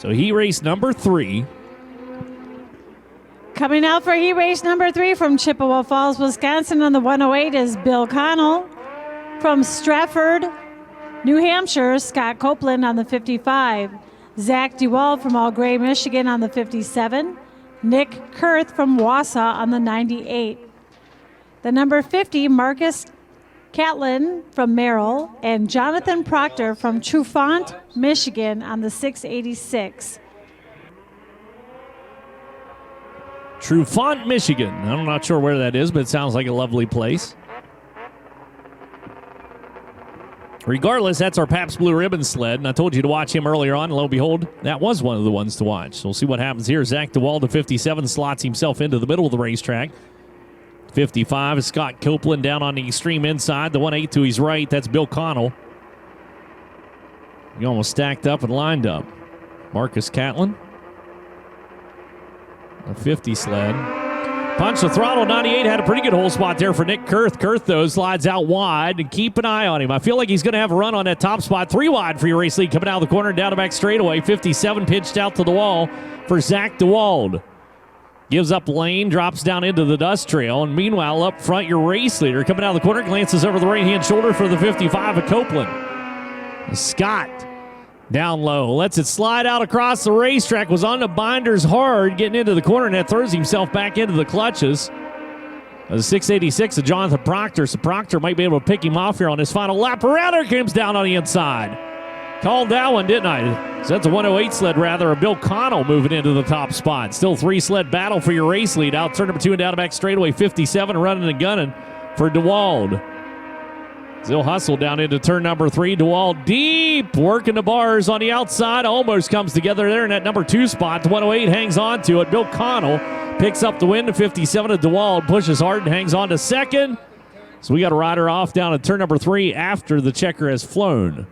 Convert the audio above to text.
So heat race number 3. Coming out for heat race number 3 from Chippewa Falls, Wisconsin on the 108 is Bill Connell. From Stratford, New Hampshire, Scott Copeland on the 55. Zach DeWald from All Gray, Michigan on the 57. Nick Kurth from Wausau on the 98. The number 50, Marcus Catlin from Merrill, and Jonathan Proctor from Trufant, Michigan on the 686. Trufant, Michigan. I'm not sure where that is, but it sounds like a lovely place. Regardless, that's our Pabst Blue Ribbon sled, and I told you to watch him earlier on, and lo and behold, that was one of the ones to watch. So we'll see what happens here. Zach DeWald, the 57, slots himself into the middle of the racetrack. 55 is Scott Copeland down on the extreme inside. The 1-8 to his right, that's Bill Connell. He almost stacked up and lined up. Marcus Catlin, a 50 sled. Punch the throttle, 98, had a pretty good hole spot there for Nick Kurth. Kurth, though, slides out wide, and keep an eye on him. I feel like he's going to have a run on that top spot. 3 wide for your race lead coming out of the corner, down the back straightaway. 57 pitched out to the wall for Zach DeWald. Gives up lane, drops down into the dust trail, and meanwhile, up front, your race leader coming out of the corner, glances over the right-hand shoulder for the 55 of Copeland. Scott down low, lets it slide out across the racetrack, was on the binders hard, getting into the corner, and that throws himself back into the clutches. The 686 of Jonathan Proctor, so Proctor might be able to pick him off here on his final lap. Around there comes down on the inside. Called that one, didn't I? So that's a 108 sled, rather, a Bill Connell moving into the top spot. Still 3-sled battle for your race lead. Out turn number 2 and down the back straightaway, 57 running and gunning for DeWald. He'll hustle down into turn number 3. DeWald deep, working the bars on the outside. Almost comes together there in that number 2 spot. The 108 hangs on to it. Bill Connell picks up the win. The 57 of DeWald pushes hard and hangs on to second. So we got a rider off down at turn number 3 after the checker has flown.